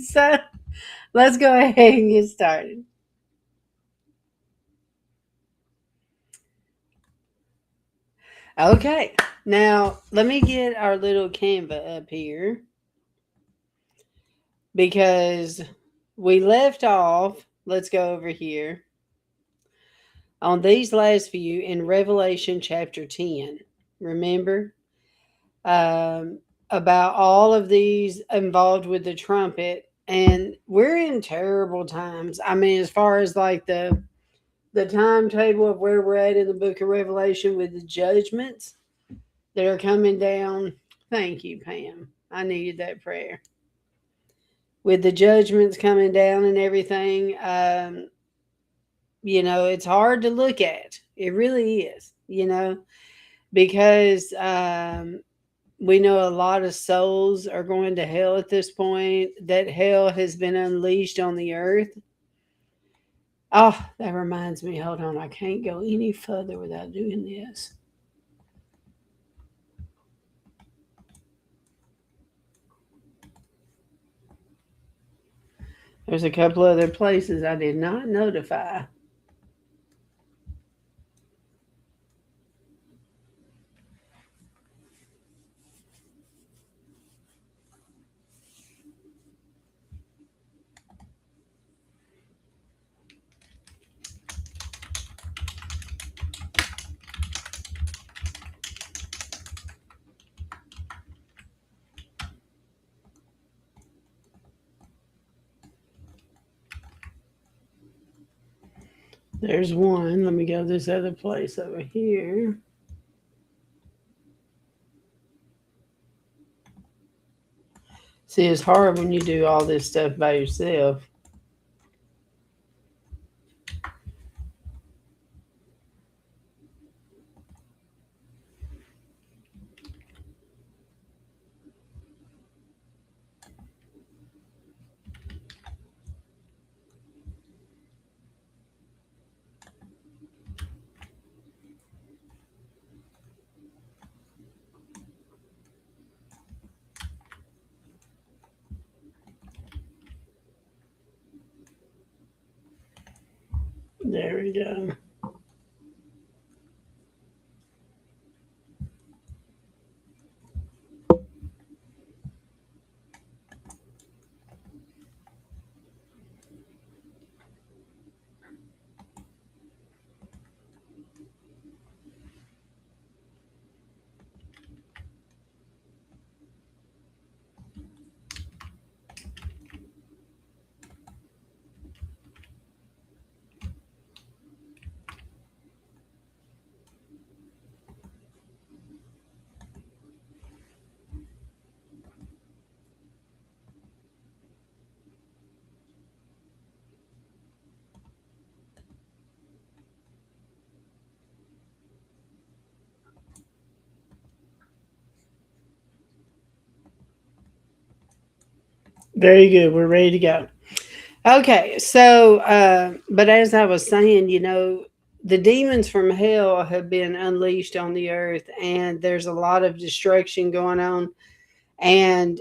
So let's go ahead and get started. Okay, now let me get our little Canva up here because we left off. Let's go over here on these last few in Revelation chapter 10. Remember about all of these involved with the trumpet, and we're in terrible times. I mean, as far as like the timetable of where we're at in the book of Revelation with the judgments that are coming down. Thank you, Pam. I needed that prayer. With the judgments coming down and everything, it's hard to look at. It really is, because we know a lot of souls are going to hell at this point, that hell has been unleashed on the earth. Oh, that reminds me. Hold on. I can't go any further without doing this. There's a couple other places I did not notify. There's one. Let me go this other place over here. See, it's hard when you do all this stuff by yourself. There we go. Very good. We're ready to go. Okay, so, but as I was saying, the demons from hell have been unleashed on the earth, and there's a lot of destruction going on, and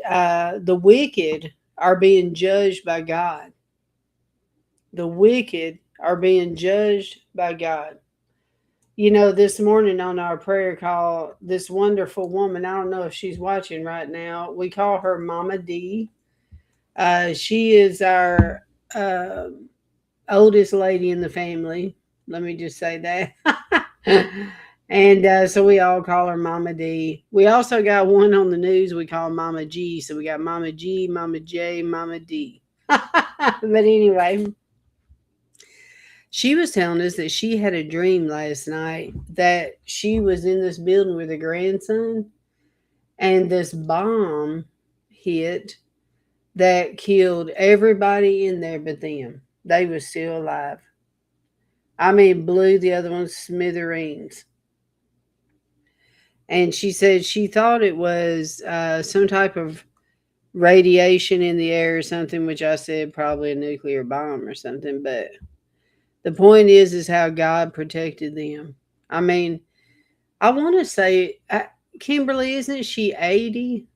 the wicked are being judged by God. The wicked are being judged by God. This morning on our prayer call, this wonderful woman, I don't know if she's watching right now, we call her Mama D. She is our uh, oldest lady in the family. Let me just say that. And so we all call her Mama D. We also got one on the news we call Mama G. So we got Mama G, Mama J, Mama D. But anyway, she was telling us that she had a dream last night that she was in this building with her grandson, and this bomb hit that killed everybody in there but them. They were still alive. I mean, blew the other ones smithereens. And she said she thought it was some type of radiation in the air or something, which I said probably a nuclear bomb or something. But the point is how God protected them. I mean, I want to say, Kimberly, isn't she 80?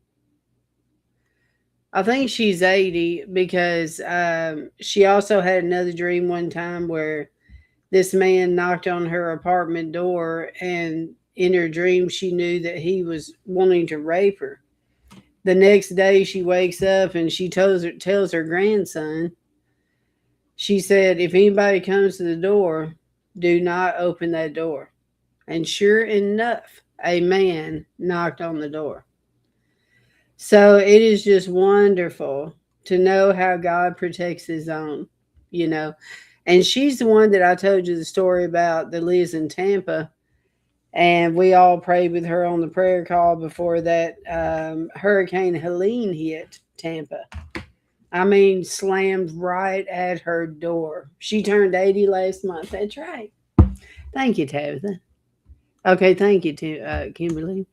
I think she's 80 because she also had another dream one time where this man knocked on her apartment door, and in her dream, she knew that he was wanting to rape her. The next day, she wakes up and she tells her grandson, she said, if anybody comes to the door, do not open that door. And sure enough, a man knocked on the door. So it is just wonderful to know how God protects his own, you know. And she's the one that I told you the story about that lives in Tampa. And we all prayed with her on the prayer call before that Hurricane Helene hit Tampa. I mean, slammed right at her door. She turned 80 last month. That's right. Thank you, Tabitha. Okay, thank you, Kimberly.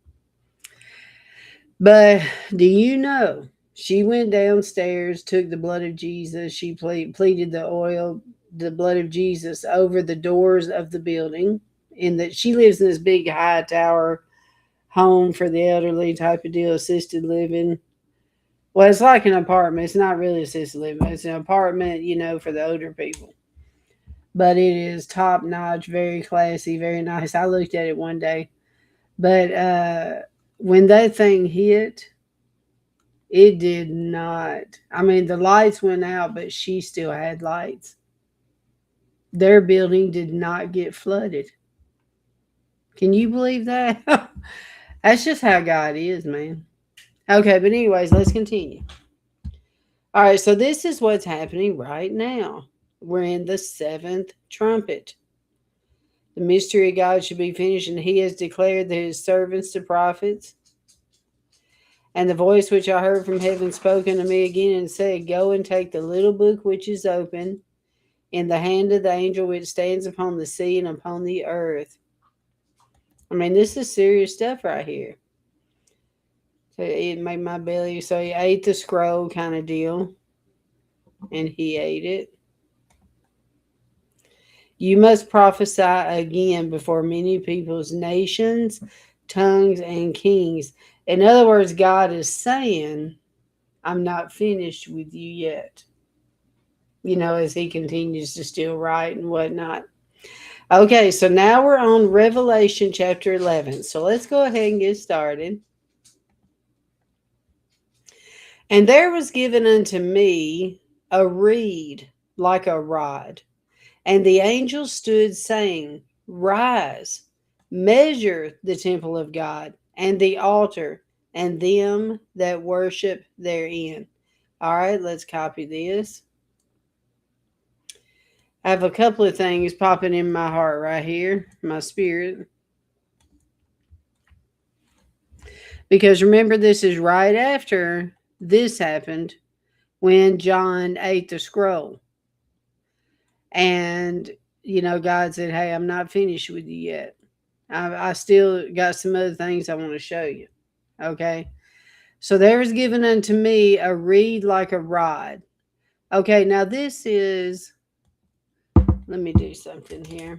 But do you know she went downstairs, took the blood of Jesus, she pleaded the blood of Jesus over the doors of the building. In that she lives in this big high tower home for the elderly type of deal, assisted living. Well, it's like an apartment. It's not really assisted living. It's an apartment, for the older people. But it is top notch, very classy, very nice. I looked at it one day. But when that thing hit, it did not. I mean, the lights went out, but she still had lights. Their building did not get flooded. Can you believe that? That's just how God is, man. Okay, but anyways, let's continue. All right, so this is what's happening right now. We're in the seventh trumpet. The mystery of God should be finished, and he has declared that his servants the prophets. And the voice which I heard from heaven spoke unto me again and said, go and take the little book which is open in the hand of the angel which stands upon the sea and upon the earth. I mean, this is serious stuff right here. So it made my belly. So he ate the scroll kind of deal. And he ate it. You must prophesy again before many peoples, nations, tongues, and kings. In other words, God is saying, I'm not finished with you yet. As he continues to still write and whatnot. Okay, so now we're on Revelation chapter 11. So let's go ahead and get started. And there was given unto me a reed like a rod. And the angel stood saying, rise, measure the temple of God and the altar and them that worship therein. All right, let's copy this. I have a couple of things popping in my heart right here, my spirit. Because remember, this is right after this happened when John ate the scroll. And, God said, hey, I'm not finished with you yet. I still got some other things I want to show you. Okay. So there was given unto me a reed like a rod. Okay. Now this is, let me do something here.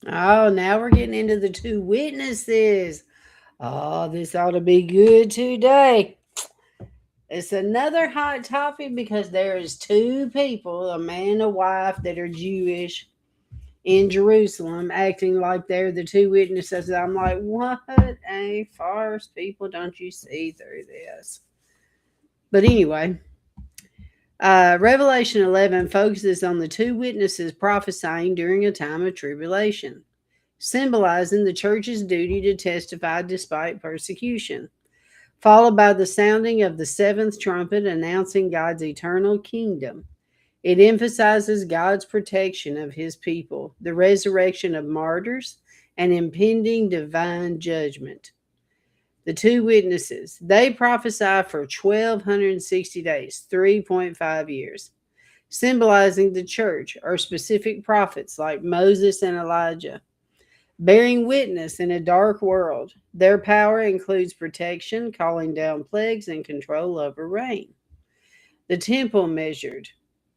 Oh, now we're getting into the two witnesses. Oh, this ought to be good today. It's another hot topic because there is two people, a man and a wife, that are Jewish in Jerusalem, acting like they're the two witnesses. I'm like, what a farce, people. Don't you see through this? But anyway, Revelation 11 focuses on the two witnesses prophesying during a time of tribulation, symbolizing the church's duty to testify despite persecution, followed by the sounding of the seventh trumpet announcing God's eternal kingdom. It emphasizes God's protection of his people, the resurrection of martyrs, and impending divine judgment. The two witnesses, they prophesy for 1,260 days, 3.5 years, symbolizing the church or specific prophets like Moses and Elijah, bearing witness in a dark world. Their power includes protection, calling down plagues, and control over rain. The temple measured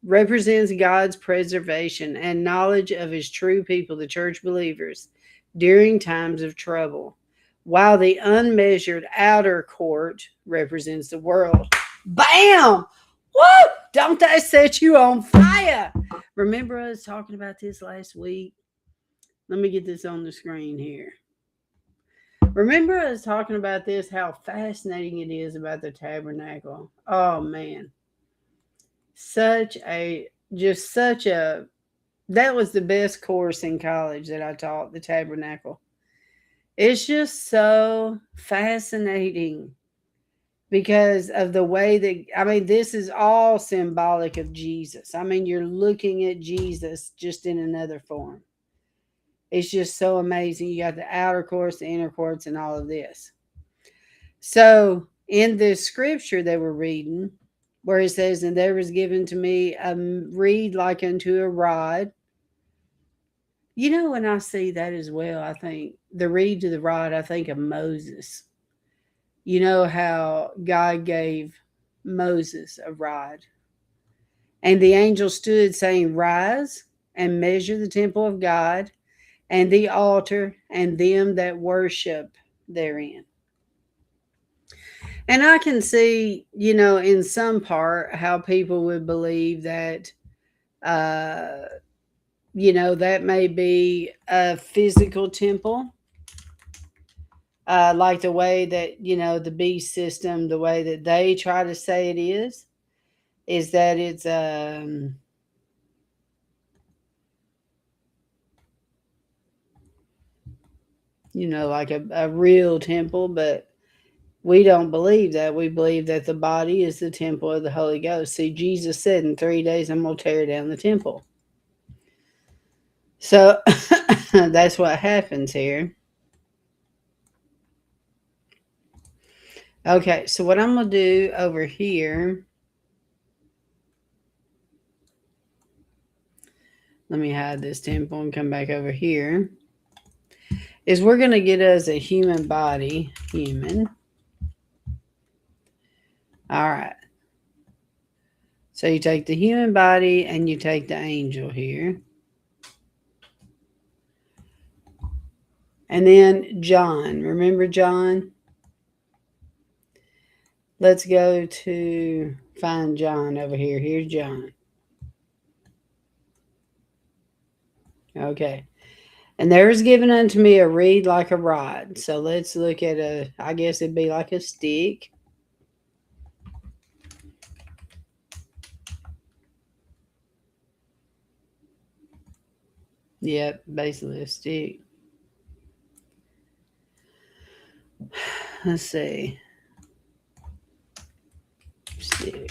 represents God's preservation and knowledge of his true people, the church believers, during times of trouble, while the unmeasured outer court represents the world. Bam! Woo! Don't that set you on fire? Remember us talking about this last week? Let me get this on the screen here. Remember us talking about this, how fascinating it is about the tabernacle. Oh man. Such a that was the best course in college that I taught, the tabernacle. It's just so fascinating because of the way that, I mean, this is all symbolic of Jesus. I mean, you're looking at Jesus just in another form. It's just so amazing. You got the outer courts, the inner courts, and all of this. So in this scripture that we're reading, where it says, and there was given to me a reed like unto a rod. You know, when I see that as well, I think the reed to the rod, I think of Moses. You know how God gave Moses a rod. And the angel stood saying, rise and measure the temple of God and the altar and them that worship therein. And I can see, you know, in some part how people would believe that, you know, that may be a physical temple, like the way that, you know, the beast system, the way that they try to say it is that it's, you know, like a real temple, but we don't believe that. We believe that the body is the temple of the Holy Ghost. See, Jesus said, in 3 days, I'm going to tear down the temple. So that's what happens here. Okay, so what I'm going to do over here, let me hide this temple and come back over here, is we're going to get us a human body. Human. All right. So you take the human body and you take the angel here. And then John. Remember John? Let's go to find John over here. Here's John. Okay. And there is given unto me a reed like a rod. So let's look at I guess it'd be like a stick. Yep, basically a stick. Let's see. Stick.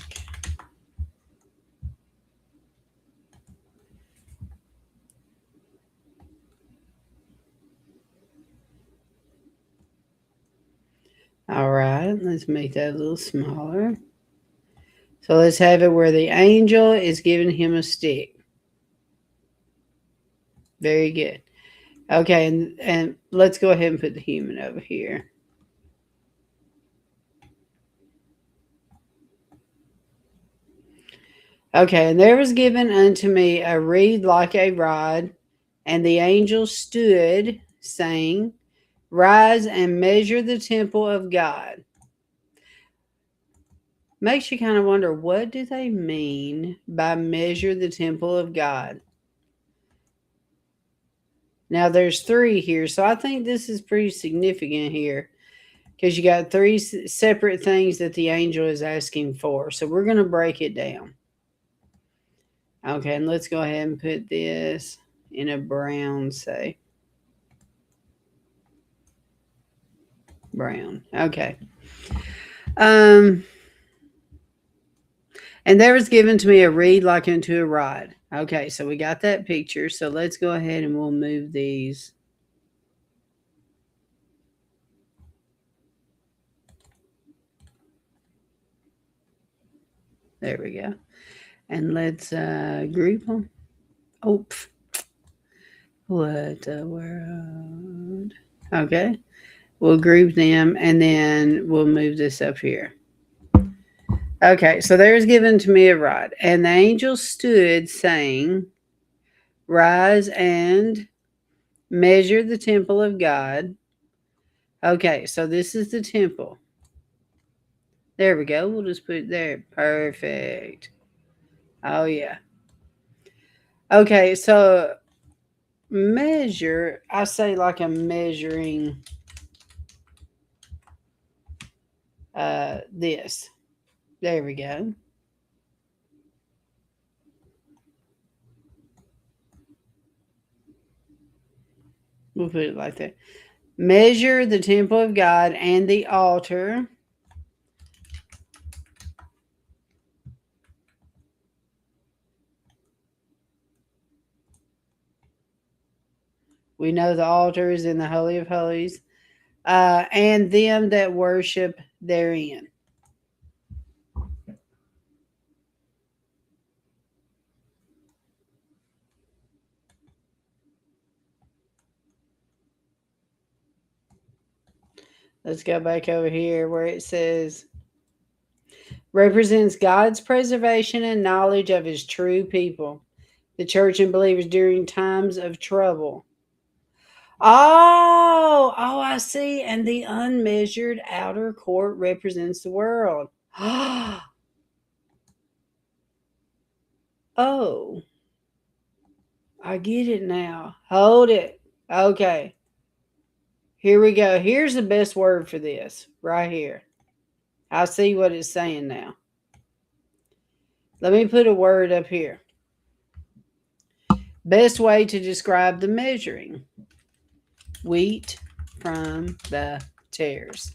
All right, let's make that a little smaller. So let's have it where the angel is giving him a stick. Very good. Okay, and let's go ahead and put the human over here. Okay, and there was given unto me a reed like a rod, and the angel stood, saying, rise and measure the temple of God. Makes you kind of wonder, what do they mean by measure the temple of God? Now there's 3 here, so I think this is pretty significant here because you got 3 separate things that the angel is asking for. So we're going to break it down. Okay, and let's go ahead and put this in a brown, say. Brown. Okay. And there was given to me a reed like unto a rod. Okay, so we got that picture. So let's go ahead and we'll move these. There we go. And let's group them. Oh, what the world? Okay. We'll group them and then we'll move this up here. Okay, so there is given to me a rod, and the angel stood, saying, rise and measure the temple of God. Okay, so this is the temple. There we go. We'll just put it there. Perfect. Oh, yeah. Okay, so measure, I say like I'm measuring this. There we go. We'll put it like that. Measure the temple of God and the altar. We know the altar is in the Holy of Holies. And them that worship therein. Let's go back over here where it says represents God's preservation and knowledge of his true people, the church and believers during times of trouble. Oh, I see. And the unmeasured outer court represents the world. Oh, I get it now. Hold it. Okay. Here we go. Here's the best word for this right here. I see what it's saying now. Let me put a word up here. Best way to describe the measuring wheat from the tares.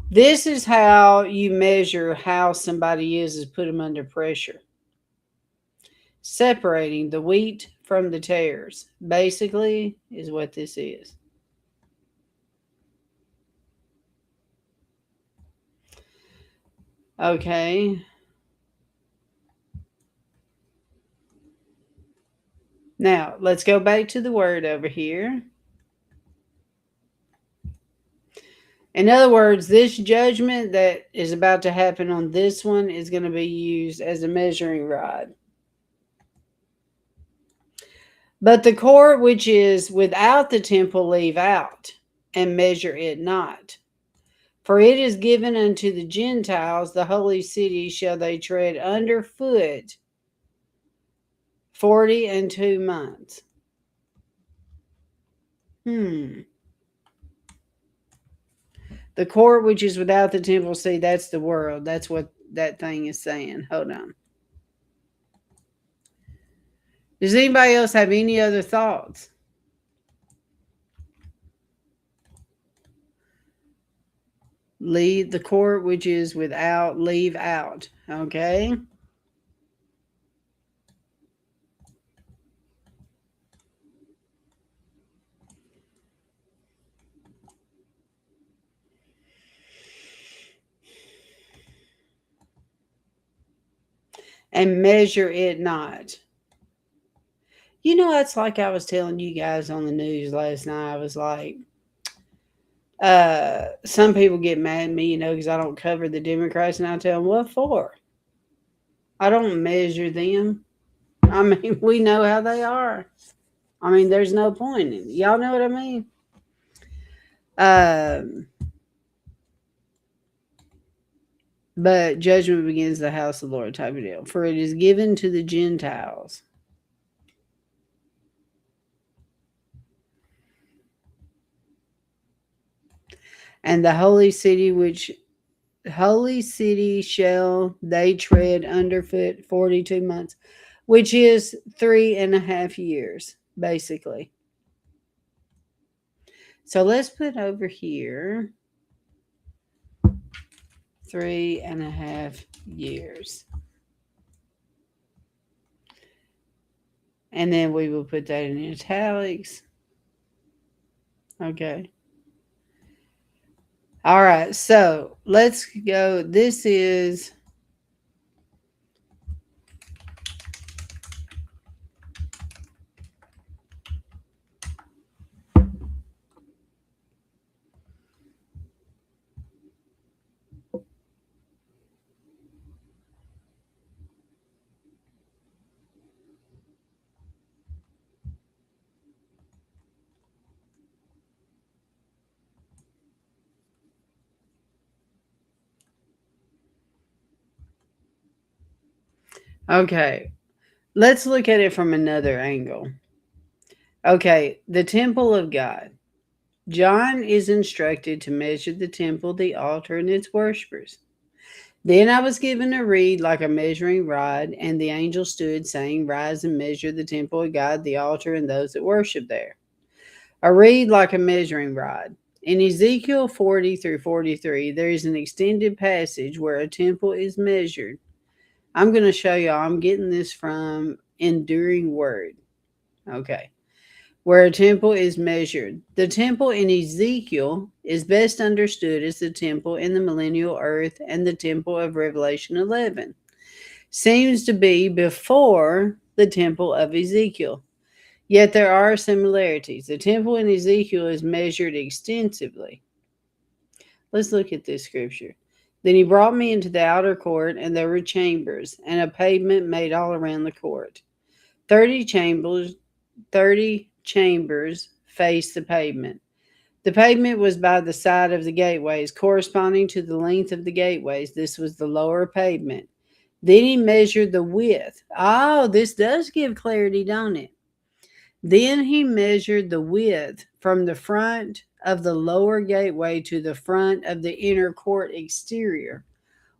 This is how you measure how somebody is put them under pressure. Separating the wheat from the tares, basically, is what this is. Okay. Now, let's go back to the word over here. In other words, this judgment that is about to happen on this one is going to be used as a measuring rod. But the court which is without the temple leave out, and measure it not. For it is given unto the Gentiles, the holy city shall they tread under foot 42 months. The court which is without the temple, see, that's the world. That's what that thing is saying. Hold on. Does anybody else have any other thoughts? Leave the court which is without, leave out. Okay. And measure it not. You know, it's like I was telling you guys on the news last night. I was like, some people get mad at me, because I don't cover the Democrats, and I tell them, what for? I don't measure them. I mean, we know how they are. I mean, there's no point in it. Y'all know what I mean? But judgment begins the house of the Lord type of deal. For it is given to the Gentiles. And the holy city shall they tread underfoot 42 months, which is 3.5 years, basically. So let's put over here 3.5 years. And then we will put that in italics. Okay. All right. So let's go. This is Okay, let's look at it from another angle. Okay, the temple of God. John is instructed to measure the temple, the altar, and its worshippers. Then I was given a reed like a measuring rod, and the angel stood, saying, Rise and measure the temple of God, the altar, and those that worship there. A reed like a measuring rod. In Ezekiel 40 through 43, there is an extended passage where a temple is measured. I'm going to show y'all. I'm getting this from Enduring Word. Okay. Where a temple is measured. The temple in Ezekiel is best understood as the temple in the millennial earth, and the temple of Revelation 11 seems to be before the temple of Ezekiel. Yet there are similarities. The temple in Ezekiel is measured extensively. Let's look at this scripture. Then he brought me into the outer court, and there were chambers, and a pavement made all around the court. 30 chambers faced the pavement. The pavement was by the side of the gateways, corresponding to the length of the gateways. This was the lower pavement. Then he measured the width. Oh, this does give clarity, don't it? Then he measured the width from the front of the lower gateway to the front of the inner court exterior,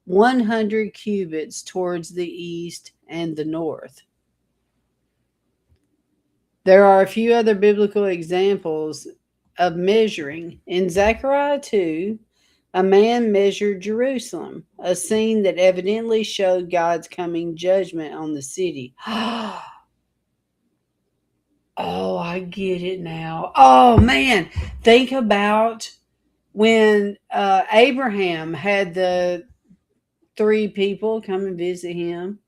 100 cubits towards the east and the north. There are a few other biblical examples of measuring. In Zechariah 2, a man measured Jerusalem, a scene that evidently showed God's coming judgment on the city. Oh, I get it now. Oh, man. Think about when Abraham had the three people come and visit him,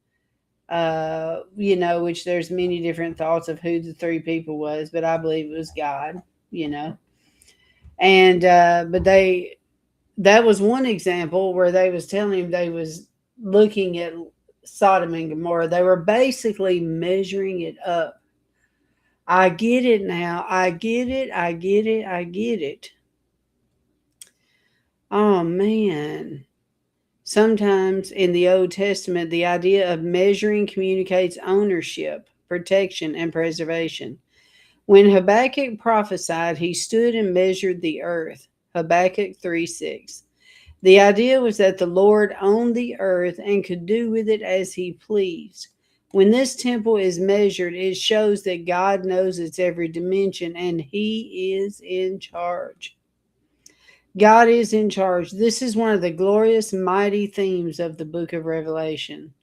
which there's many different thoughts of who the three people was, but I believe it was God, you know. And, that was one example where they was telling him they was looking at Sodom and Gomorrah. They were basically measuring it up. I get it now. I get it. I get it. I get it. Oh, man. Sometimes in the Old Testament, the idea of measuring communicates ownership, protection, and preservation. When Habakkuk prophesied, he stood and measured the earth. Habakkuk 3:6. The idea was that the Lord owned the earth and could do with it as he pleased. When this temple is measured, it shows that God knows its every dimension and he is in charge. God is in charge. This is one of the glorious, mighty themes of the book of Revelation.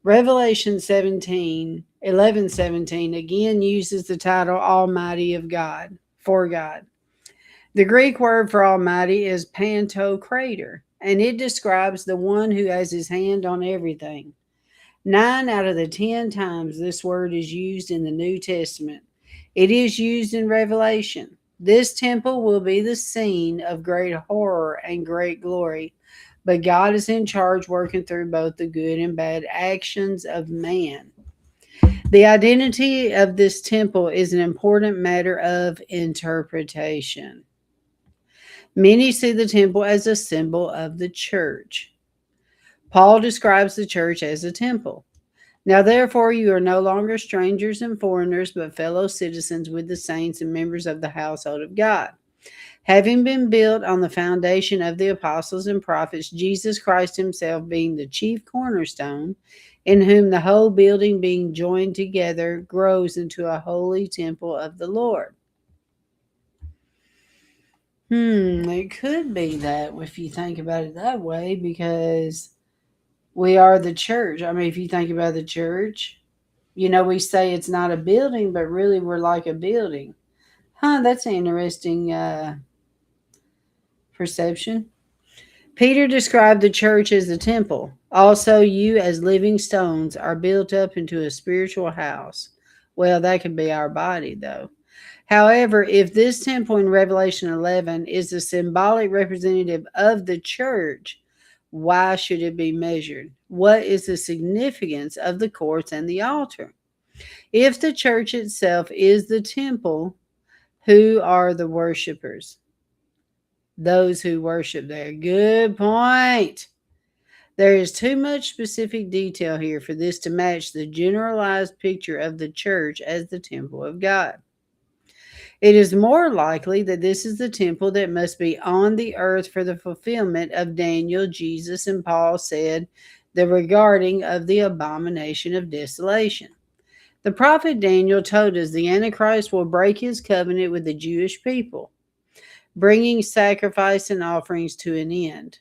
Revelation 11:17 again uses the title Almighty of God, for God. The Greek word for Almighty is Pantocrator, and it describes the one who has his hand on everything. 9 out of the 10 times this word is used in the New Testament. It is used in Revelation. This temple will be the scene of great horror and great glory, but God is in charge, working through both the good and bad actions of man. The identity of this temple is an important matter of interpretation. Many see the temple as a symbol of the church. Paul describes the church as a temple. Now, therefore, you are no longer strangers and foreigners, but fellow citizens with the saints and members of the household of God, having been built on the foundation of the apostles and prophets, Jesus Christ himself being the chief cornerstone, in whom the whole building being joined together grows into a holy temple of the Lord. It could be that if you think about it that way, because we are the church. I mean, if you think about the church, we say it's not a building, but really we're like a building. That's an interesting perception. Peter described the church as a temple. Also, you as living stones are built up into a spiritual house. Well, that could be our body, though. However, if this temple in Revelation 11 is a symbolic representative of the church, why should it be measured? What is the significance of the courts and the altar? If the church itself is the temple, who are the worshipers? Those who worship there. Good point. There is too much specific detail here for this to match the generalized picture of the church as the temple of God. It is more likely that this is the temple that must be on the earth for the fulfillment of Daniel, Jesus, and Paul said the regarding of the abomination of desolation. The prophet Daniel told us the Antichrist will break his covenant with the Jewish people, bringing sacrifice and offerings to an end.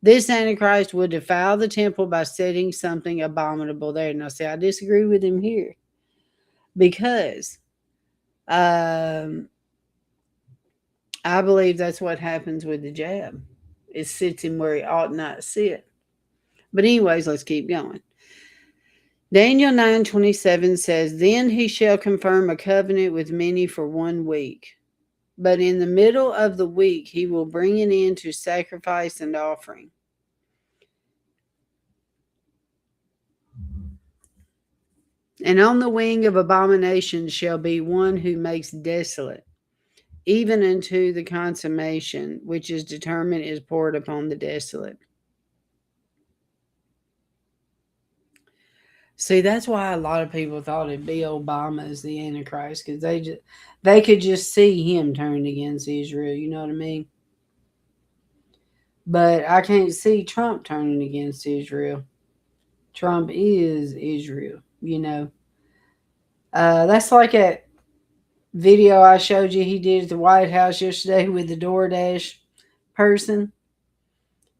This Antichrist will defile the temple by setting something abominable there. Now, see, I disagree with him here because um, I believe that's what happens with the jab. It sits him where he ought not sit. But anyways, let's keep going. Daniel 9:27 says, "Then he shall confirm a covenant with many for 1 week. But in the middle of the week he will bring an end to sacrifice and offering. And on the wing of abomination shall be one who makes desolate, even unto the consummation which is determined is poured upon the desolate." See, that's why a lot of people thought it'd be Obama as the Antichrist, because they could just see him turned against Israel. You know what I mean? But I can't see Trump turning against Israel. Trump is Israel. That's like that video I showed you he did at the White House yesterday with the DoorDash person.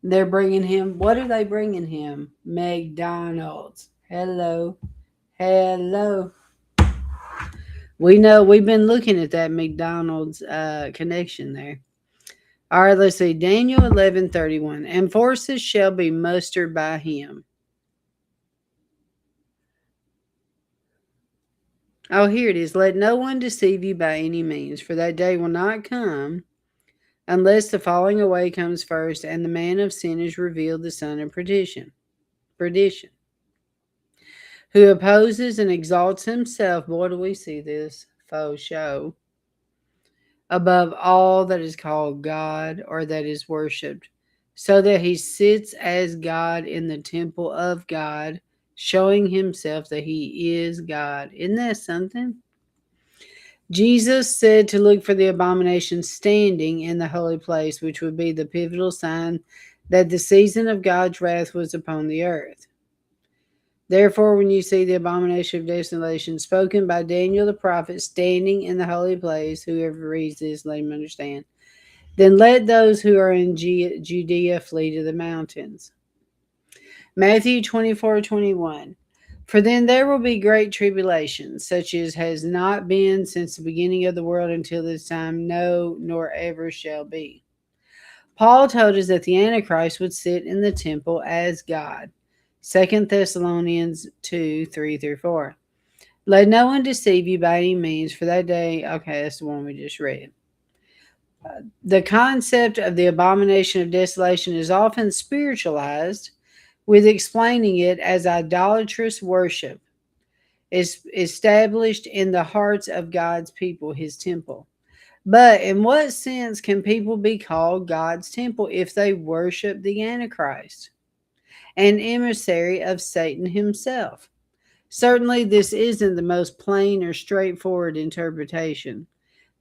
They're bringing him. What are they bringing him? McDonald's. Hello. Hello. We know we've been looking at that McDonald's connection there. All right, let's see. Daniel 11:31. And forces shall be mustered by him. Oh, here it is. Let no one deceive you by any means, for that day will not come unless the falling away comes first, and the man of sin is revealed, the son of perdition, who opposes and exalts himself. Boy, do we see this faux show above all that is called God or that is worshipped, so that he sits as God in the temple of God, showing himself that he is God. Isn't that something? Jesus said to look for the abomination standing in the holy place, which would be the pivotal sign that the season of God's wrath was upon the earth. Therefore, when you see the abomination of desolation spoken by Daniel the prophet standing in the holy place, whoever reads this, let him understand, then let those who are in Judea flee to the mountains. Matthew 24:21. For then there will be great tribulation, such as has not been since the beginning of the world until this time, no, nor ever shall be. Paul told us that the Antichrist would sit in the temple as God. 2 Thessalonians 2:3-4. Let no one deceive you by any means, for that day. Okay, that's the one we just read. The concept of the abomination of desolation is often spiritualized, with explaining it as idolatrous worship is established in the hearts of God's people, his temple. But in what sense can people be called God's temple if they worship the Antichrist, an emissary of Satan himself? Certainly, this isn't the most plain or straightforward interpretation.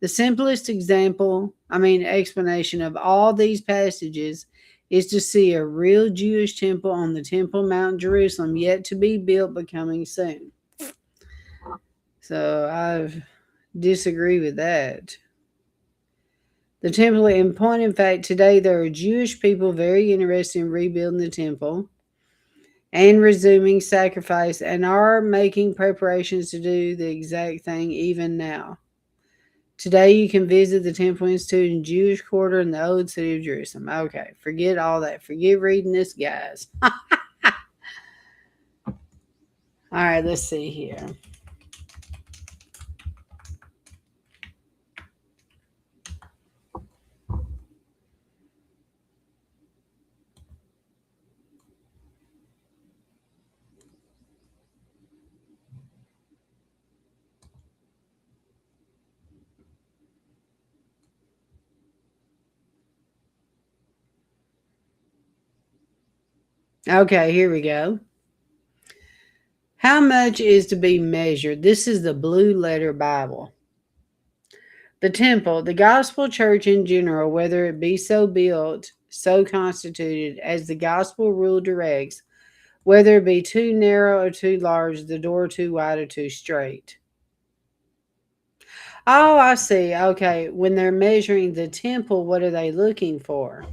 The simplest explanation of all these passages is to see a real Jewish temple on the Temple Mount, Jerusalem, yet to be built, but coming soon. So I disagree with that. The temple, in point in fact, today there are Jewish people very interested in rebuilding the temple and resuming sacrifice, and are making preparations to do the exact thing even now. Today you can visit the Temple Institute in Jewish Quarter in the Old City of Jerusalem. Okay, forget all that. Forget reading this, guys. All right, let's see here. Okay, here we go. How much is to be measured? This is the Blue Letter Bible. The temple, the gospel church in general, whether it be so built, so constituted, as the gospel rule directs, whether it be too narrow or too large, the door too wide or too straight. Oh, I see. Okay. When they're measuring the temple, what are they looking for?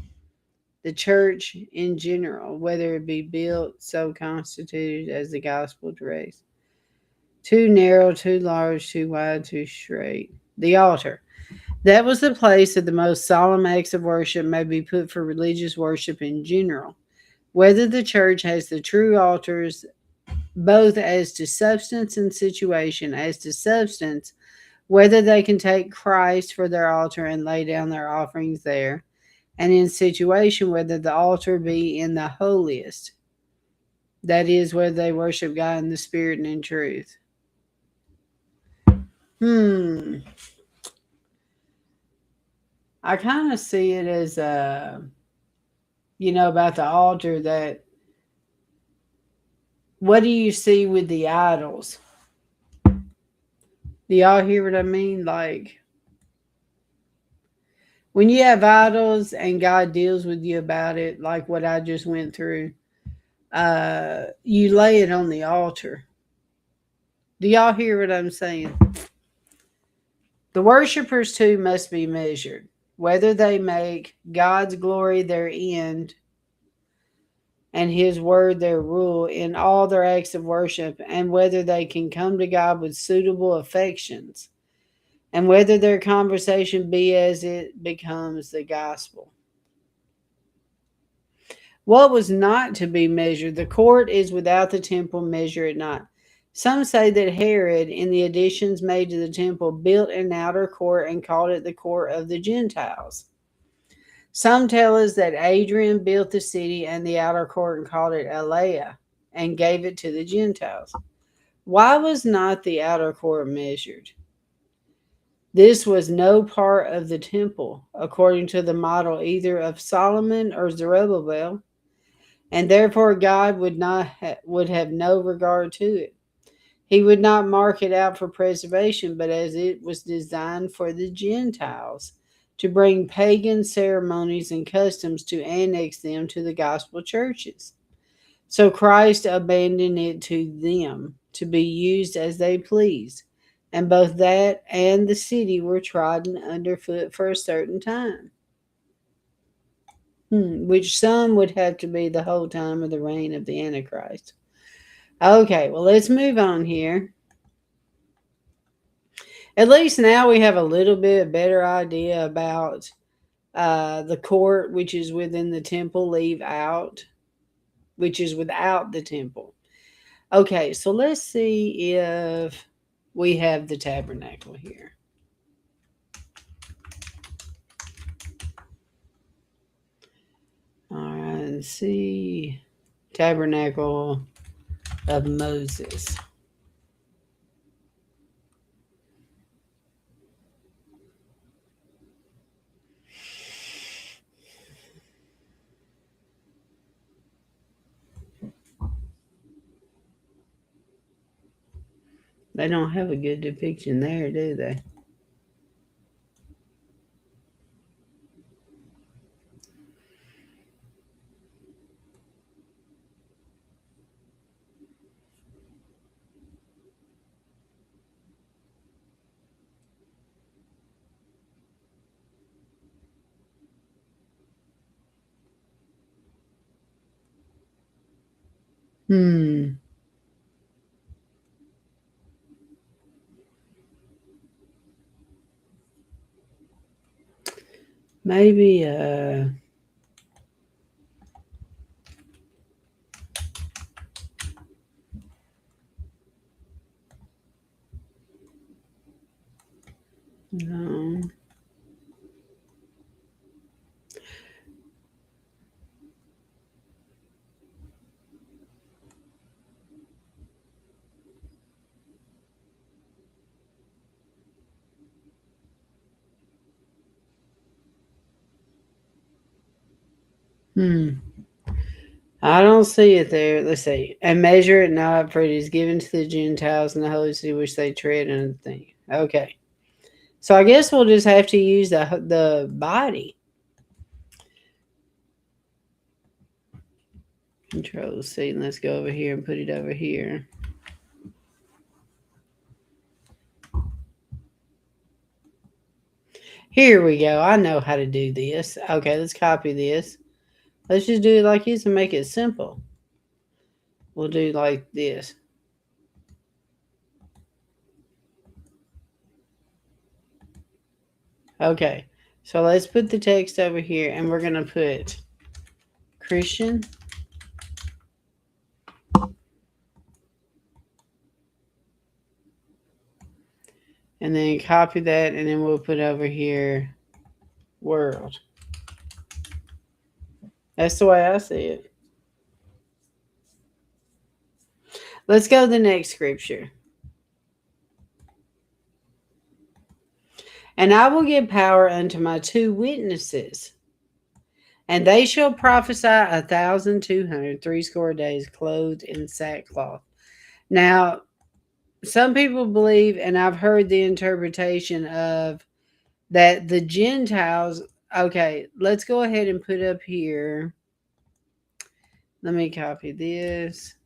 The church in general, whether it be built, so constituted as the gospel directs. Too narrow, too large, too wide, too straight. The altar. That was the place that the most solemn acts of worship may be put for religious worship in general. Whether the church has the true altars, both as to substance and situation, as to substance, whether they can take Christ for their altar and lay down their offerings there, and in situation, whether the altar be in the holiest, that is, whether they worship God in the spirit and in truth. Hmm. I kind of see it as about the altar that what do you see with the idols? Do y'all hear what I mean? Like when you have idols and God deals with you about it, like what I just went through, you lay it on the altar. Do y'all hear what I'm saying? The worshippers too must be measured, whether they make God's glory their end and his word their rule in all their acts of worship, and whether they can come to God with suitable affections, and whether their conversation be as it becomes the gospel. What was not to be measured? The court is without the temple, measure it not. Some say that Herod, in the additions made to the temple, built an outer court and called it the court of the Gentiles. Some tell us that Adrian built the city and the outer court and called it Alea and gave it to the Gentiles. Why was not the outer court measured? This was no part of the temple, according to the model either of Solomon or Zerubbabel, and therefore God would have no regard to it. He would not mark it out for preservation, but as it was designed for the Gentiles, to bring pagan ceremonies and customs to annex them to the gospel churches. So Christ abandoned it to them to be used as they pleased, and both that and the city were trodden underfoot for a certain time, which some would have to be the whole time of the reign of the Antichrist. Okay, well, let's move on here. At least now we have a little bit better idea about the court, which is within the temple, leave out, which is without the temple. Okay, so let's see if we have the tabernacle here. All right, let's see. Tabernacle of Moses. They don't have a good depiction there, do they? Hmm. Maybe no. Hmm. I don't see it there. Let's see. And measure it not, for it is given to the Gentiles and the holy city which they tread and thing. Okay. So I guess we'll just have to use the body. Control C. And let's go over here and put it over here. Here we go. I know how to do this. Okay, let's copy this. Let's just do it like this and make it simple. We'll do like this. Okay, so let's put the text over here and we're going to put Christian. And then copy that, and then we'll put over here world. That's the way I see it. Let's go to the next scripture. And I will give power unto my 2 witnesses, and they shall prophesy 1,200 days, clothed in sackcloth. Now, some people believe, and I've heard the interpretation of that the Gentiles. Okay, let's go ahead and put up here. Let me copy this.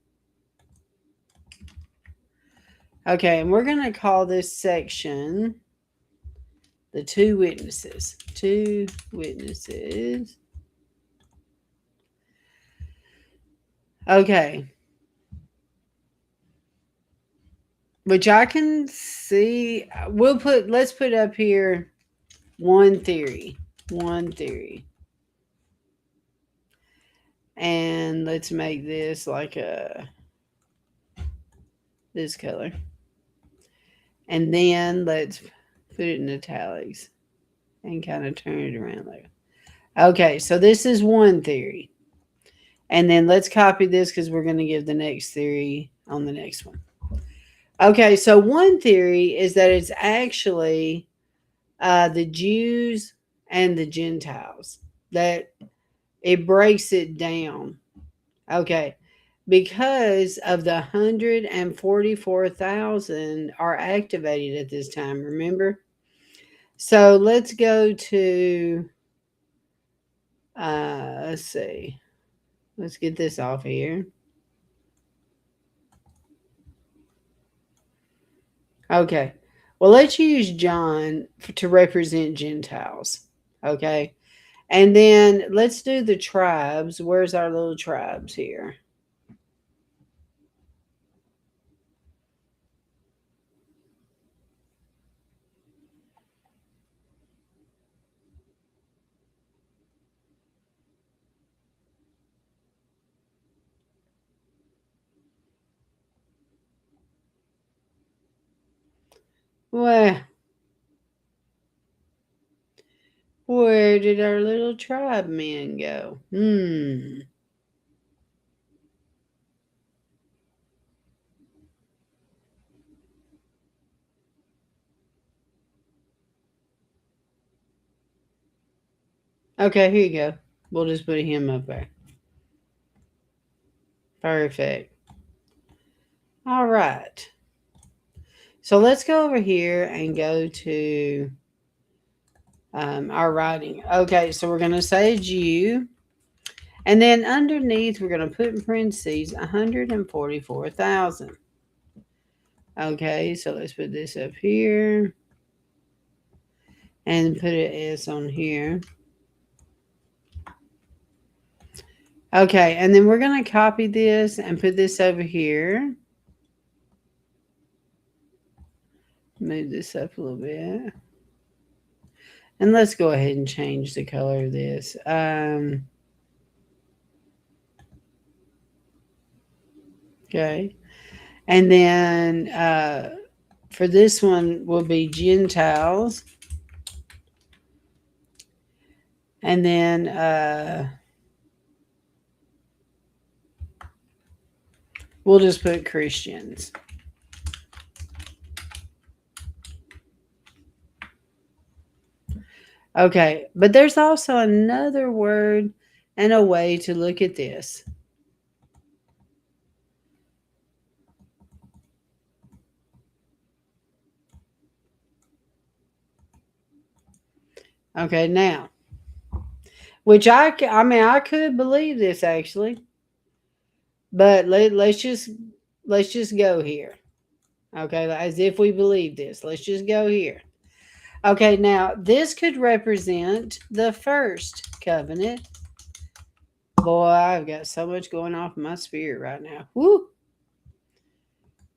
Okay, and we're going to call this section the 2 witnesses. 2 witnesses. Okay. Which I can see. Let's put up here one theory. One theory. And let's make this like this color. And then let's put it in italics and kind of turn it around there. Okay, so this is one theory. And then let's copy this because we're going to give the next theory on the next one. Okay, so one theory is that it's actually the Jews and the Gentiles, that it breaks it down. Okay, because of the 144,000 are activated at this time, remember? So let's go to, let's see. Let's get this off here. Okay. Well, let's use John to represent Gentiles. Okay. And then let's do the tribes. Where's our little tribes here? Well, where did our little tribe men go? Okay, here you go. We'll just put him up there. Perfect. All right. So let's go over here and go to our writing. Okay, so we're going to say Jew. And then underneath, we're going to put in parentheses 144,000. Okay, so let's put this up here. And put an S on here. Okay, and then we're going to copy this and put this over here. Move this up a little bit. And let's go ahead and change the color of this. Okay. And then for this one will be Gentiles. And then we'll just put Christians. Okay, but there's also another word and a way to look at this. Okay, now, which I mean, I could believe this actually, but let's just go here. Okay, as if we believe this. Let's just go here. Okay, now this could represent the first covenant. Boy, I've got so much going off in my spirit right now. Woo!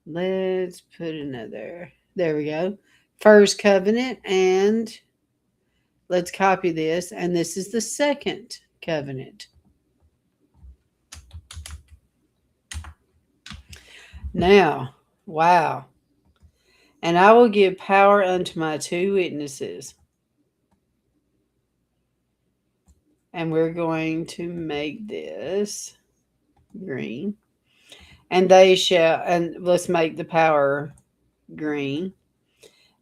Let's put another. There we go. First covenant, and let's copy this. And this is the second covenant. Now, wow. And I will give power unto my two witnesses. And we're going to make this green. And they shall, and let's make the power green.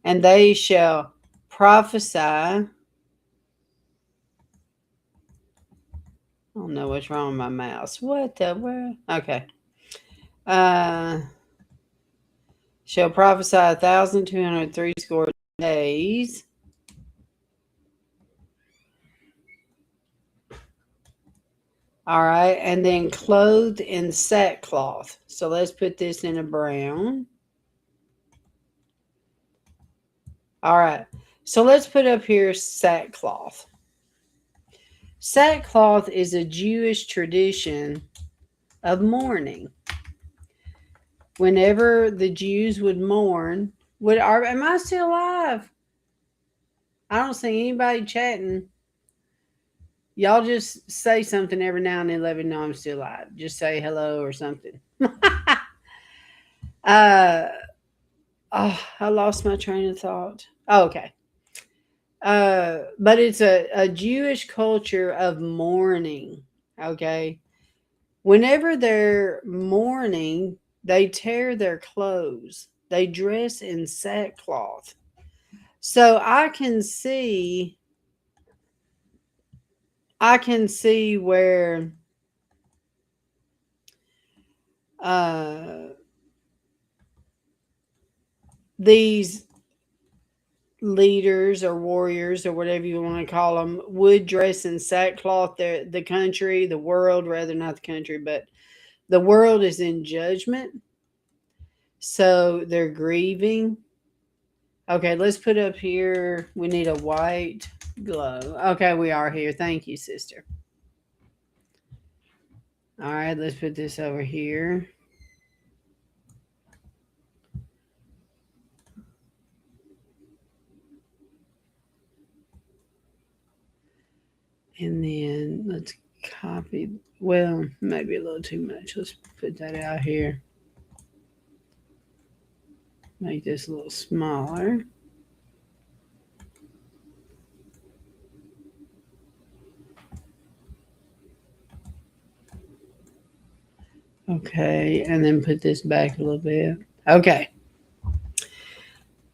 And they shall prophesy. I don't know what's wrong with my mouse. What the world? Okay. Uh, shall prophesy 1,203 score days. All right. And then clothed in sackcloth. So let's put this in a brown. All right. So let's put up here sackcloth. Sackcloth is a Jewish tradition of mourning. Whenever the Jews would mourn, am I still alive? I don't see anybody chatting. Y'all just say something every now and then, let me know I'm still alive. Just say hello or something. I lost my train of thought. Oh, okay. But it's a Jewish culture of mourning. Okay. Whenever they're mourning, they tear their clothes. They dress in sackcloth. So I can see where uh, these leaders or warriors or whatever you want to call them would dress in sackcloth. The country, the world, rather not the country, but the world is in judgment. So they're grieving. Okay, let's put up here. We need a white glow. Okay, we are here. Thank you, sister. All right, let's put this over here. And then let's copy. Well, maybe a little too much. Let's put that out here. Make this a little smaller. Okay, and then put this back a little bit. Okay.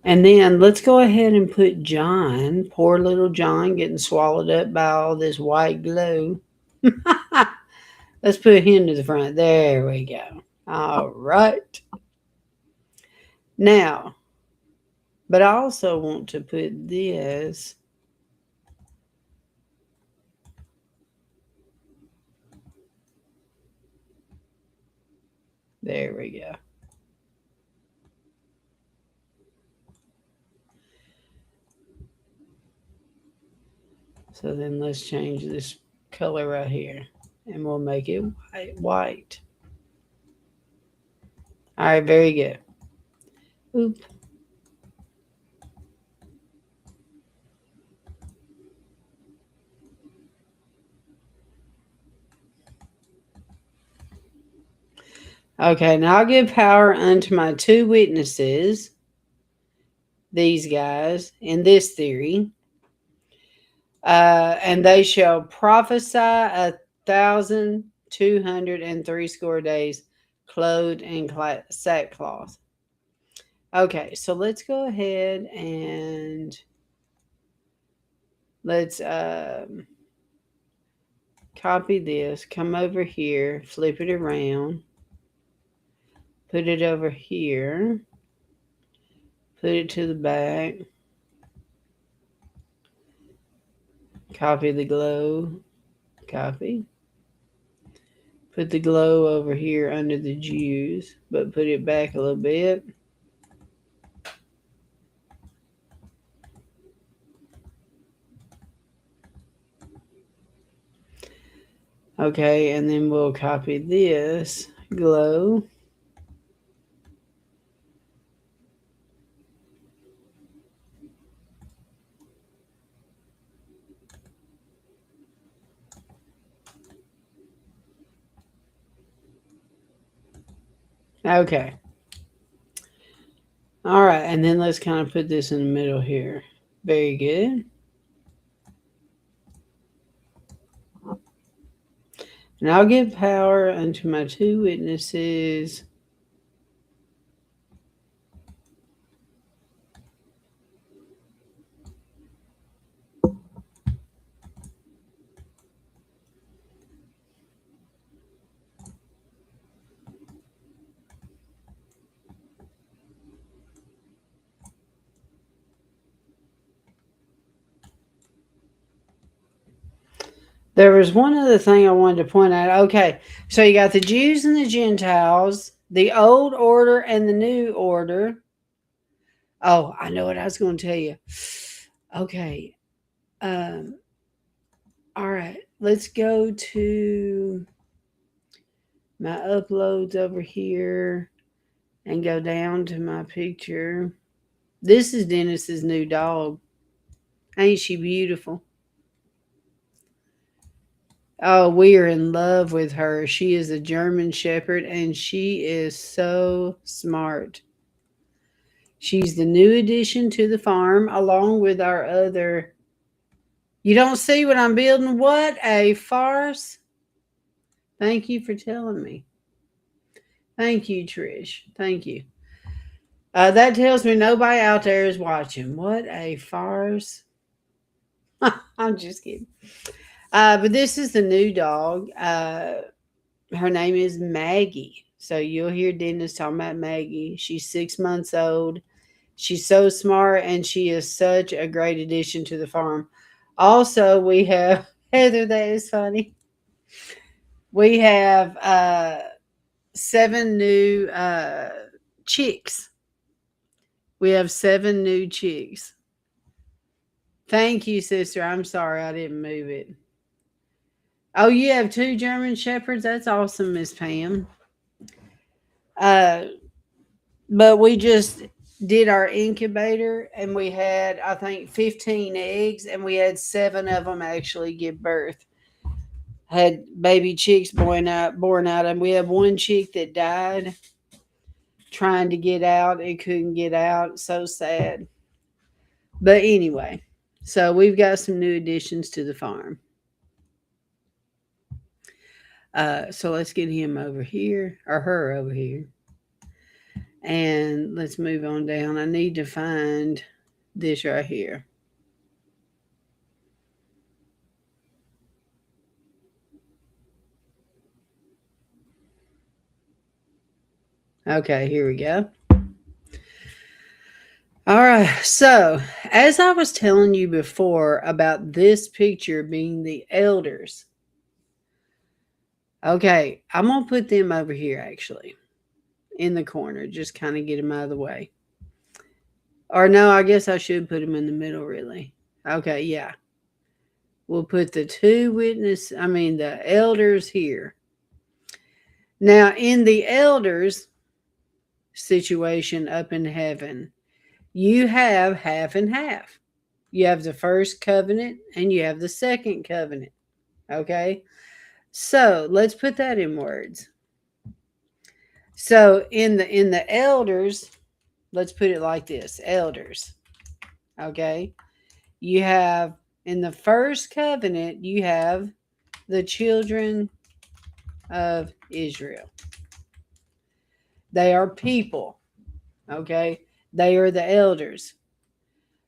And then let's go ahead and put John, poor little John, getting swallowed up by all this white glue. Let's put him to the front. There we go. All right. Now, but I also want to put this. There we go. So then let's change this color right here and we'll make it white. All right, very good. Oop. Okay, now I'll give power unto my two witnesses, these guys, in this theory. And they shall prophesy 1,203 score days, clothed in sackcloth. Okay, so let's go ahead and let's copy this, come over here, flip it around, put it over here, put it to the back. Copy the glow. Copy. Put the glow over here under the Jews, but put it back a little bit. Okay, and then we'll copy this glow. Okay. All right, and then let's kind of put this in the middle here. Very good. And I'll give power unto my two witnesses. There was one other thing I wanted to point out. Okay, so you got the Jews and the Gentiles, the old order and the new order. Oh, I know what I was going to tell you. Okay. Um, all right, let's go to my uploads over here and go down to my picture. This is Dennis's new dog. Ain't she beautiful? Oh, we are in love with her. She is a German Shepherd and she is so smart. She's the new addition to the farm along with our other. You don't see what I'm building? What a farce. Thank you for telling me. Thank you, Trish. Thank you. That tells me nobody out there is watching. What a farce. I'm just kidding. But this is the new dog. Her name is Maggie. So you'll hear Dennis talking about Maggie. She's 6 months old. She's so smart and she is such a great addition to the farm. Also, we have Heather, that is funny. We have 7 new chicks. We have 7 new chicks. Thank you, sister. I'm sorry I didn't move it. Oh, you have 2 German Shepherds? That's awesome, Miss Pam. But we just did our incubator and we had, I think, 15 eggs and we had 7 of them actually give birth. Had baby chicks born out, and we have 1 chick that died trying to get out. It couldn't get out. So sad. But anyway, so we've got some new additions to the farm. So let's get him over here, or her over here. And let's move on down. I need to find this right here. Okay, here we go. All right. So, as I was telling you before about this picture being the elders, okay, I'm going to put them over here actually in the corner, just kind of get them out of the way. Or no, I guess I should put them in the middle, really. Okay, yeah. We'll put the the elders here. Now, in the elders situation up in heaven, you have half and half. You have the first covenant and you have the second covenant. Okay? So, let's put that in words. So, in the elders, let's put it like this. Elders. Okay? You have in the first covenant, you have the children of Israel. They are people. Okay? They are the elders.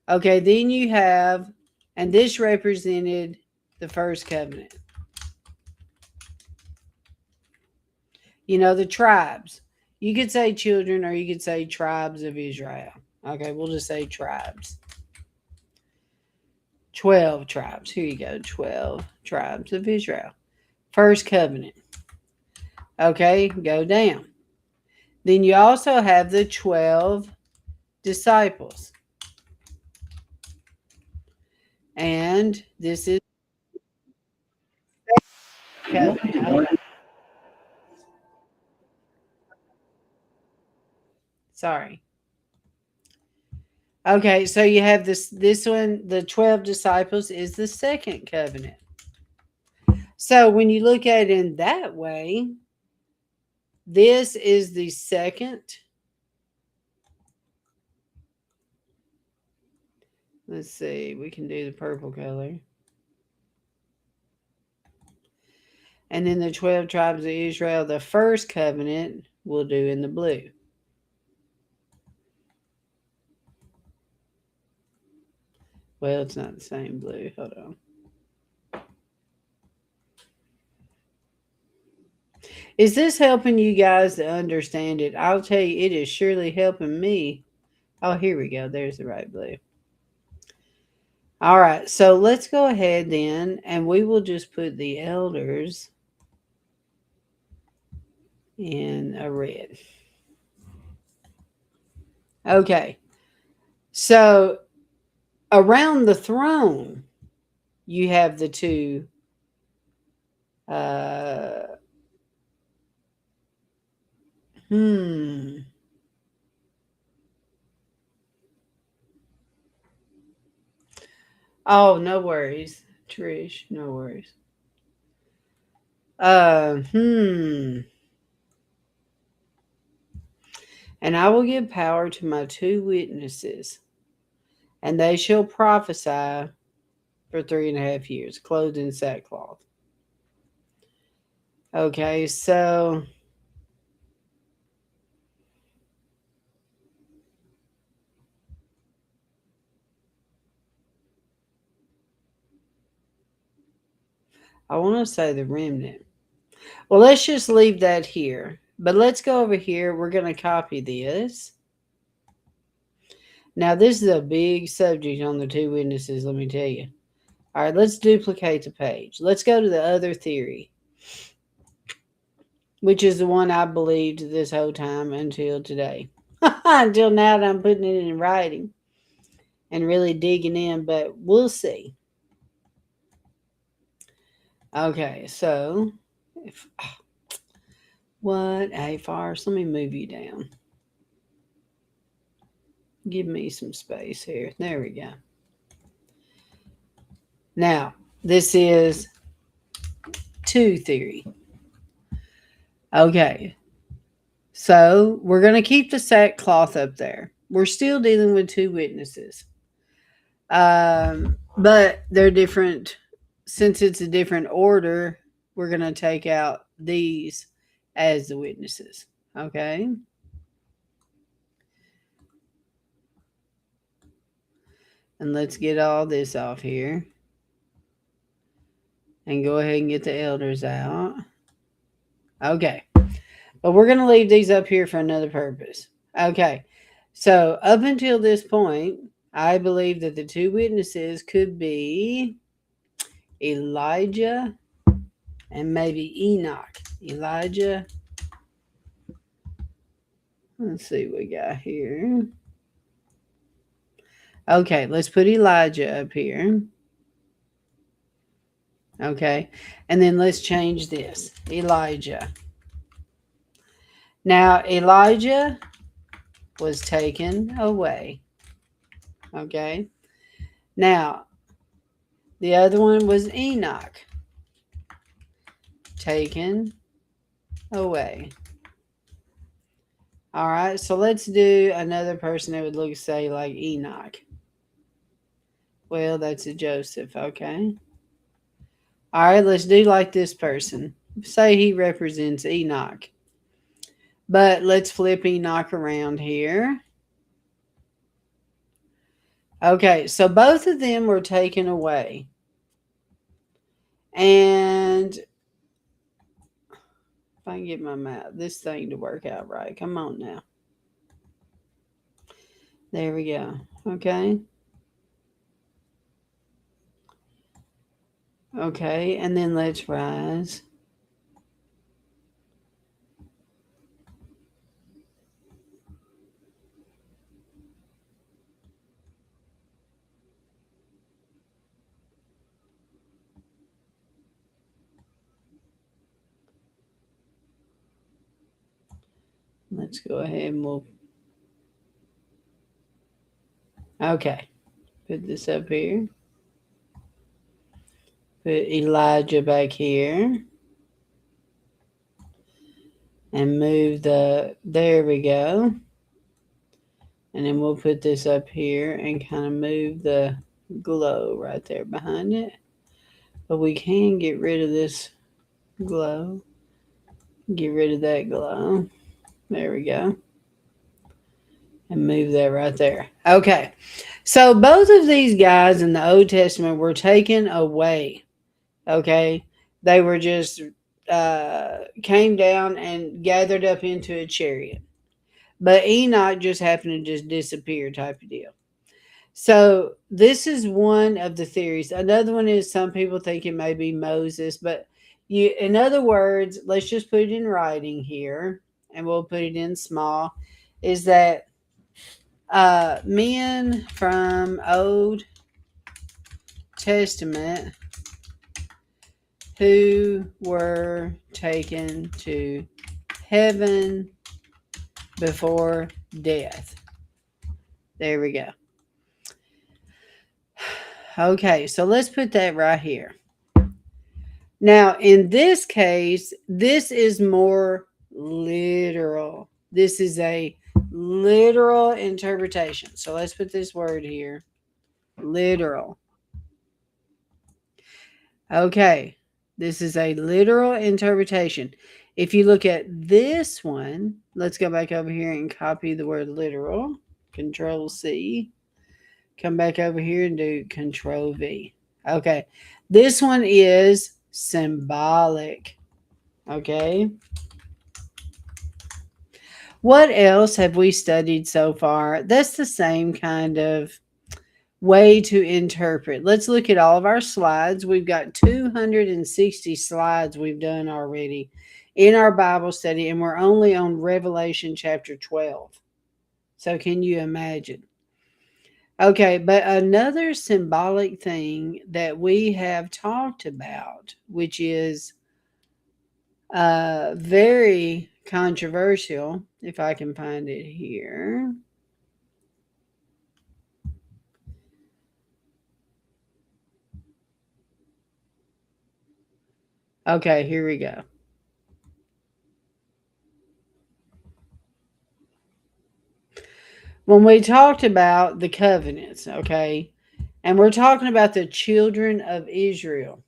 Okay, then you have, and this represented the first covenant. You know, the tribes. You could say children or you could say tribes of Israel. Okay, we'll just say tribes. 12 tribes. Here you go, 12 tribes of Israel. First covenant. Okay, go down. Then you also have the 12 disciples. And this is covenant. Sorry. Okay, so you have this one, the 12 disciples is the second covenant. So when you look at it in that way, this is the second. Let's see, we can do the purple color. And then the 12 tribes of Israel, the first covenant, we'll do in the blue. Well, it's not the same blue. Hold on. Is this helping you guys to understand it? I'll tell you, it is surely helping me. Oh, here we go. There's the right blue. All right, so let's go ahead then, and we will just put the elders in a red. Okay, so around the throne, you have the two. Oh, no worries, Trish. No worries. And I will give power to my two witnesses, and they shall prophesy for 3.5 years, clothed in sackcloth. Okay, so I want to say the remnant. Well, let's just leave that here. But let's go over here. We're going to copy this. Now, this is a big subject on the two witnesses, let me tell you. All right, let's duplicate the page. Let's go to the other theory, which is the one I believed this whole time until today. Until now that I'm putting it in writing and really digging in, but we'll see. Okay, so what a farce. Let me move you down. Give me some space here. There we go. Now, this is 2 theory. Okay. So we're going to keep the sackcloth up there. We're still dealing with 2 witnesses. But they're different. Since it's a different order, we're going to take out these as the witnesses. Okay. And let's get all this off here. And go ahead and get the elders out. Okay. But we're going to leave these up here for another purpose. Okay. So up until this point, I believe that the 2 witnesses could be Elijah and maybe Enoch. Elijah. Let's see what we got here. Okay, let's put Elijah up here. Okay, and then let's change this. Elijah. Now, Elijah was taken away. Okay. Now, the other one was Enoch. Taken away. All right, so let's do another person that would look, say, like Enoch. Well, that's a Joseph, okay. All right, let's do like this person. Say he represents Enoch. But let's flip Enoch around here. Okay, so both of them were taken away. And if I can get this thing to work out right. Come on now. There we go. Okay. Okay, and then let's rise. Let's go ahead and we'll. Okay, put this up here. Put Elijah back here. And move there we go. And then we'll put this up here and kind of move the glow right there behind it. But we can get rid of this glow. Get rid of that glow. There we go. And move that right there. Okay. So both of these guys in the Old Testament were taken away. Okay. They were just came down and gathered up into a chariot. But Enoch just happened to just disappear type of deal. So this is one of the theories. Another one is some people think it may be Moses, but in other words, let's just put it in writing here, and we'll put it in small. Is that men from Old Testament who were taken to heaven before death. There we go. Okay, so let's put that right here. Now, in this case, this is more literal. This is a literal interpretation. So let's put this word here. Literal. Okay, this is a literal interpretation. If you look at this one, let's go back over here and copy the word literal. Control C. Come back over here and do Control V. Okay, this one is symbolic. Okay. What else have we studied so far? That's the same kind of way to interpret. Let's look at all of our slides. We've got 260 slides we've done already in our Bible study, and we're only on Revelation chapter 12. So can you imagine? Okay, but another symbolic thing that we have talked about, which is very controversial, if I can find it here. Okay, here we go. When we talked about the covenants, okay, and we're talking about the children of Israel,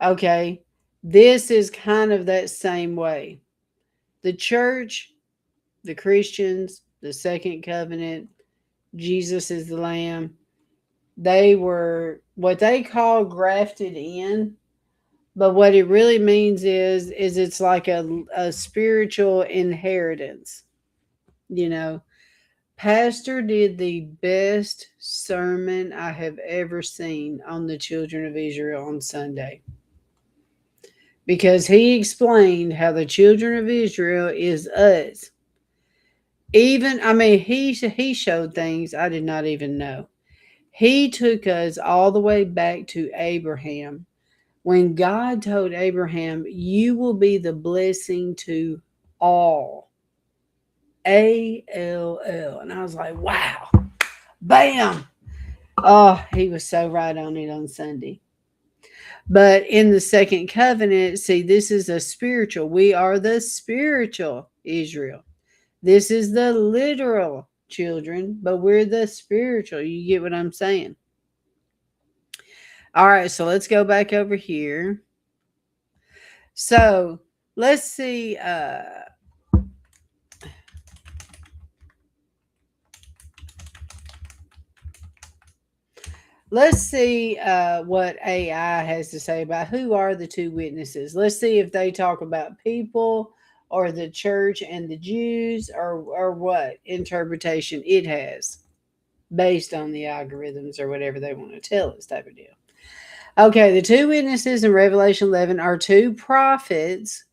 okay, this is kind of that same way. The church, the Christians, the second covenant, Jesus is the Lamb, they were what they call grafted in, but what it really means is it's like a spiritual inheritance. You know, Pastor did the best sermon I have ever seen on the children of Israel on Sunday, because he explained how the children of Israel is us. Even, I mean, he showed things I did not even know. He took us all the way back to Abraham, when God told Abraham, "You will be the blessing to all." ALL. And I was like, wow, bam. Oh, he was so right on it on Sunday. But in the second covenant, see, this is a spiritual. We are the spiritual Israel. This is the literal children, but we're the spiritual. You get what I'm saying? All right, so let's go back over here. So let's see. Let's see what AI has to say about who are the two witnesses. Let's see if they talk about people or the church and the Jews, or what interpretation it has based on the algorithms or whatever they want to tell us type of deal. Okay, the two witnesses in Revelation 11 are two prophets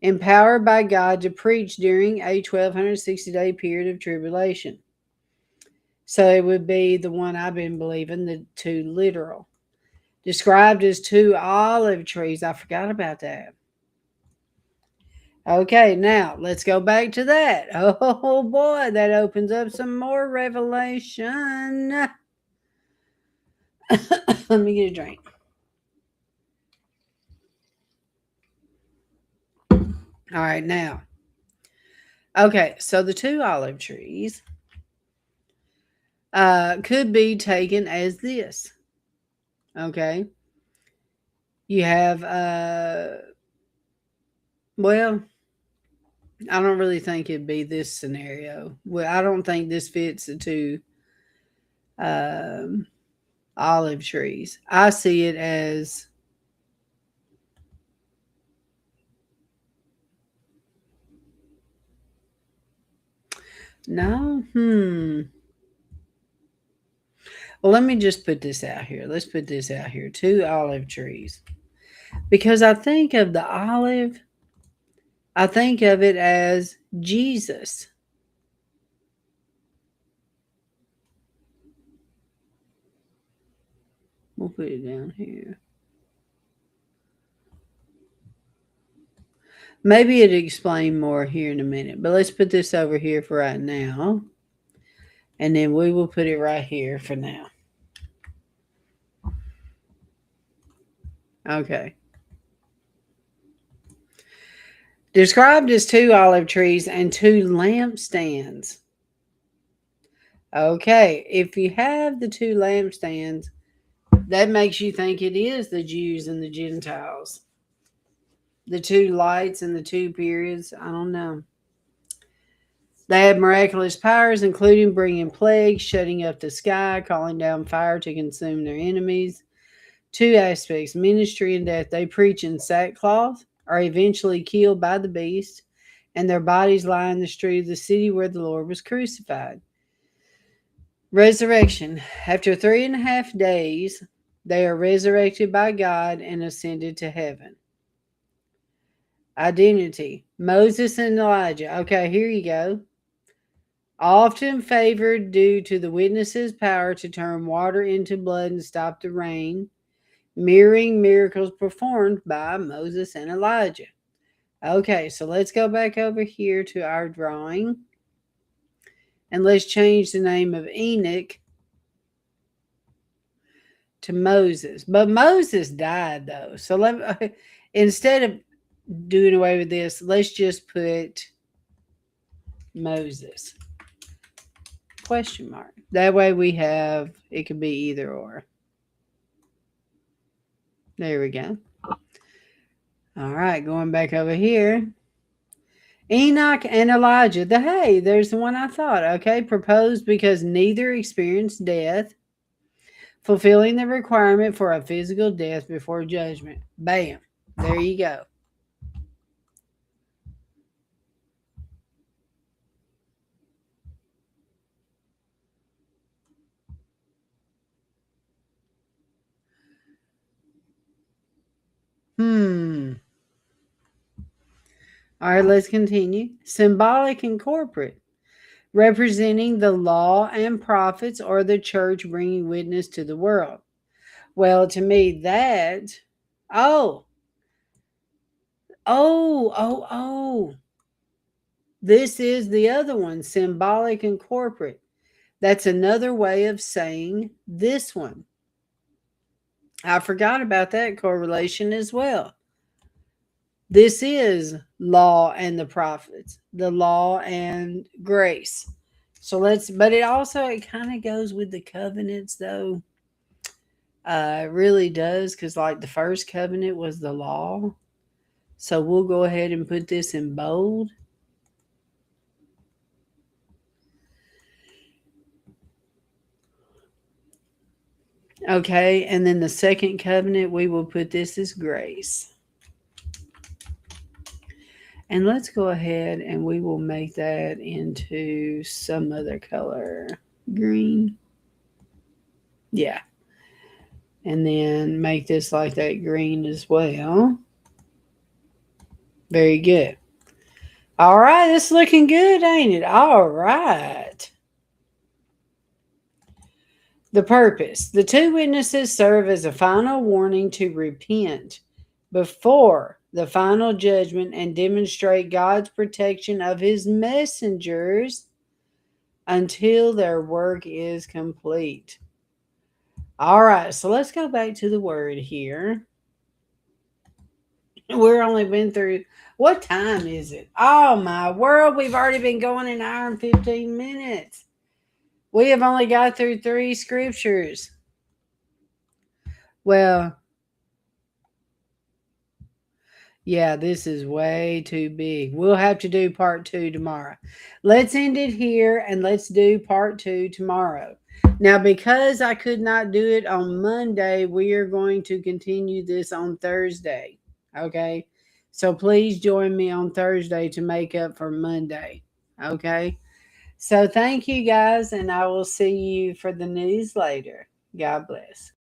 empowered by God to preach during a 1260-day period of tribulation. So it would be the one I've been believing, the two literal. Described as two olive trees. I forgot about that. Okay, now let's go back to that. Oh boy, that opens up some more revelation. Let me get a drink. All right, now. Okay, so the two olive trees could be taken as this. Okay. You have, well, I don't really think it'd be this scenario. Well, I don't think this fits the two um, olive trees. I see it as no. Well, let me just put this out here. Let's put this out here. Two olive trees. Because I think of the olive, I think of it as Jesus. We'll put it down here. Maybe it'll explain more here in a minute, but let's put this over here for right now. And then we will put it right here for now. Okay. Described as two olive trees and two lampstands. Okay, if you have the two lampstands, that makes you think it is the Jews and the Gentiles. The two lights and the two periods, I don't know. They had miraculous powers, including bringing plagues, shutting up the sky, calling down fire to consume their enemies. Two aspects, ministry and death. They preach in sackcloth, are eventually killed by the beast, and their bodies lie in the street of the city where the Lord was crucified. Resurrection. After 3.5 days, they are resurrected by God and ascended to heaven. Identity. Moses and Elijah. Okay, here you go. Often favored due to the witnesses' power to turn water into blood and stop the rain, mirroring miracles performed by Moses and Elijah. Okay, so let's go back over here to our drawing. And let's change the name of Enoch to Moses. But Moses died, though. So instead of doing away with this, let's just put Moses. Question mark. That way we have, it could be either or. There we go. All right, going back over here. Enoch and Elijah. Hey, there's the one I thought. Okay, proposed because neither experienced death, fulfilling the requirement for a physical death before judgment. Bam. There you go. All right, let's continue. Symbolic and corporate. Representing the law and prophets or the church bringing witness to the world. Well, to me, that, oh, this is the other one, symbolic and corporate. That's another way of saying this one. I forgot about that correlation as well. This is law and the prophets, the law and grace. So but it kind of goes with the covenants, though. It really does, because like the first covenant was the law. So we'll go ahead and put this in bold. Okay, and then the second covenant, we will put this as grace. And let's go ahead and we will make that into some other color. Green. Yeah. And then make this like that green as well. Very good. All right, it's looking good, ain't it? All right. The purpose. The two witnesses serve as a final warning to repent before the final judgment and demonstrate God's protection of his messengers until their work is complete. All right, so let's go back to the word here. We're only been through, what time is it? Oh my world, we've already been going an hour and 15 minutes. We have only got through 3 scriptures. Well, yeah, this is way too big. We'll have to do part 2 tomorrow. Let's end it here and let's do part 2 tomorrow. Now, because I could not do it on Monday, we are going to continue this on Thursday. Okay? So please join me on Thursday to make up for Monday. Okay? So thank you guys, and I will see you for the news later. God bless.